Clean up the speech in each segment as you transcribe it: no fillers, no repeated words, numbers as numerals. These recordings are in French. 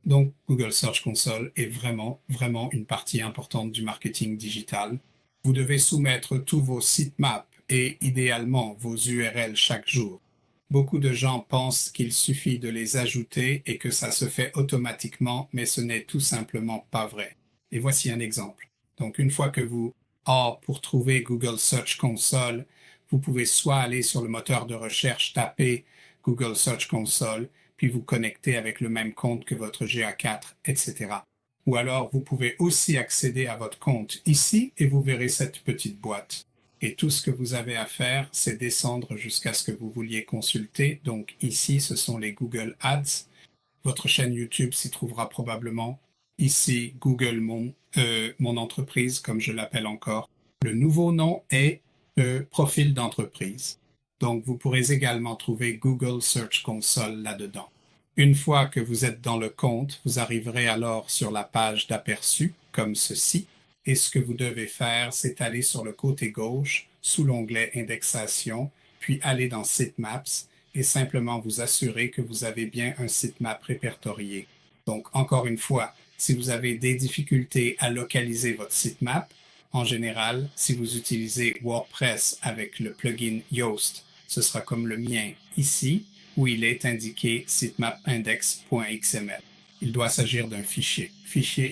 Donc, Google Search Console est vraiment une partie importante du marketing digital. Vous devez soumettre tous vos sitemaps et idéalement vos URL chaque jour. Beaucoup de gens pensent qu'il suffit de les ajouter et que ça se fait automatiquement, mais ce n'est tout simplement pas vrai. Et voici un exemple. Donc, une fois que pour trouver Google Search Console, vous pouvez soit aller sur le moteur de recherche, taper Google Search Console, puis vous connecter avec le même compte que votre GA4, etc. Ou alors, vous pouvez aussi accéder à votre compte ici et vous verrez cette petite boîte. Et tout ce que vous avez à faire, c'est descendre jusqu'à ce que vous vouliez consulter. Donc ici, ce sont les Google Ads. Votre chaîne YouTube s'y trouvera probablement. Ici, Google mon entreprise, comme je l'appelle encore. Le nouveau nom est profil d'entreprise. Donc, vous pourrez également trouver Google Search Console là-dedans. Une fois que vous êtes dans le compte, vous arriverez alors sur la page d'aperçu, comme ceci. Et ce que vous devez faire, c'est aller sur le côté gauche, sous l'onglet Indexation, puis aller dans Sitemaps et simplement vous assurer que vous avez bien un sitemap répertorié. Donc, encore une fois, si vous avez des difficultés à localiser votre sitemap, en général, si vous utilisez WordPress avec le plugin Yoast, ce sera comme le mien ici, où il est indiqué sitemapindex.xml. Il doit s'agir d'un fichier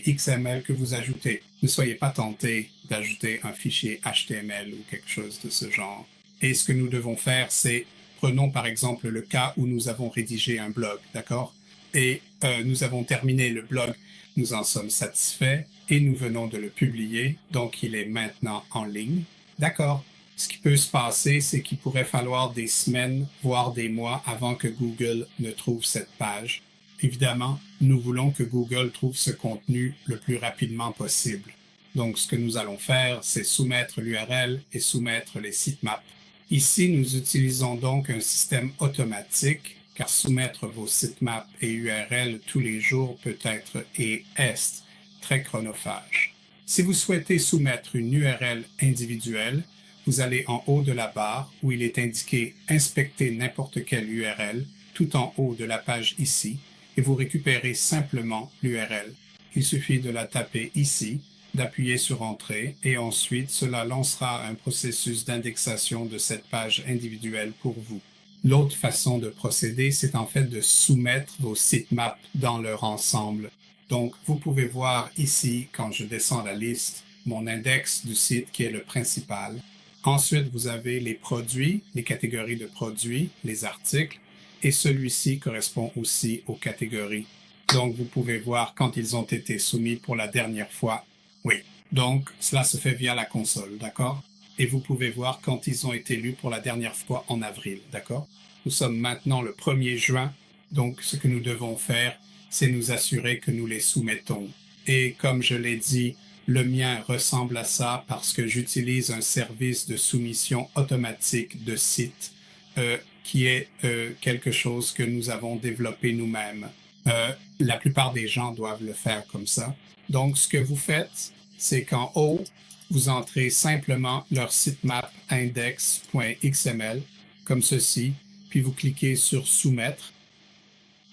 XML que vous ajoutez. Ne soyez pas tenté d'ajouter un fichier HTML ou quelque chose de ce genre. Et ce que nous devons faire, c'est, prenons par exemple le cas où nous avons rédigé un blog, d'accord? Et nous avons terminé le blog, nous en sommes satisfaits et nous venons de le publier, donc il est maintenant en ligne. D'accord. Ce qui peut se passer, c'est qu'il pourrait falloir des semaines, voire des mois avant que Google ne trouve cette page. Évidemment, nous voulons que Google trouve ce contenu le plus rapidement possible. Donc, ce que nous allons faire, c'est soumettre l'URL et soumettre les sitemaps. Ici, nous utilisons donc un système automatique, car soumettre vos sitemaps et URL tous les jours peut être et est très chronophage. Si vous souhaitez soumettre une URL individuelle, vous allez en haut de la barre où il est indiqué « Inspecter n'importe quelle URL » tout en haut de la page ici, et vous récupérez simplement l'URL. Il suffit de la taper ici, d'appuyer sur Entrée, et ensuite cela lancera un processus d'indexation de cette page individuelle pour vous. L'autre façon de procéder, c'est en fait de soumettre vos sitemaps dans leur ensemble. Donc, vous pouvez voir ici, quand je descends la liste, mon index du site qui est le principal. Ensuite, vous avez les produits, les catégories de produits, les articles, et celui-ci correspond aussi aux catégories. Donc, vous pouvez voir quand ils ont été soumis pour la dernière fois. Oui, donc cela se fait via la console, d'accord? Et vous pouvez voir quand ils ont été lus pour la dernière fois en avril, d'accord? Nous sommes maintenant le 1er juin, donc ce que nous devons faire, c'est nous assurer que nous les soumettons. Et comme je l'ai dit, le mien ressemble à ça parce que j'utilise un service de soumission automatique de site qui est quelque chose que nous avons développé nous-mêmes. La plupart des gens doivent le faire comme ça. Donc, ce que vous faites, c'est qu'en haut, vous entrez simplement leur sitemap index.xml, comme ceci, puis vous cliquez sur Soumettre,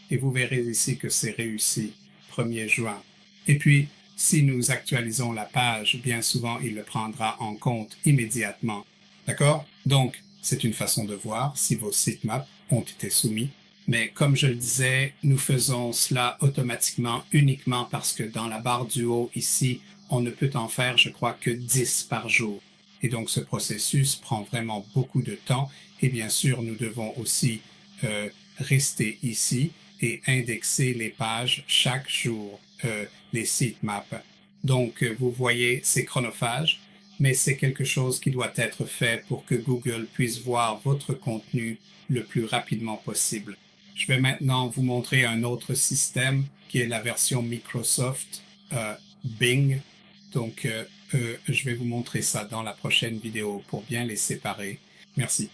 et vous verrez ici que c'est réussi, 1er juin. Et puis, si nous actualisons la page, bien souvent, il le prendra en compte immédiatement. D'accord? Donc, c'est une façon de voir si vos sitemaps ont été soumis. Mais comme je le disais, nous faisons cela automatiquement uniquement parce que dans la barre du haut ici, on ne peut en faire, je crois, que 10 par jour. Et donc, ce processus prend vraiment beaucoup de temps. Et bien sûr, nous devons aussi rester ici et indexer les pages chaque jour, les sitemaps. Donc, vous voyez, c'est chronophage, mais c'est quelque chose qui doit être fait pour que Google puisse voir votre contenu le plus rapidement possible. Je vais maintenant vous montrer un autre système qui est la version Microsoft Bing. Donc, je vais vous montrer ça dans la prochaine vidéo pour bien les séparer. Merci.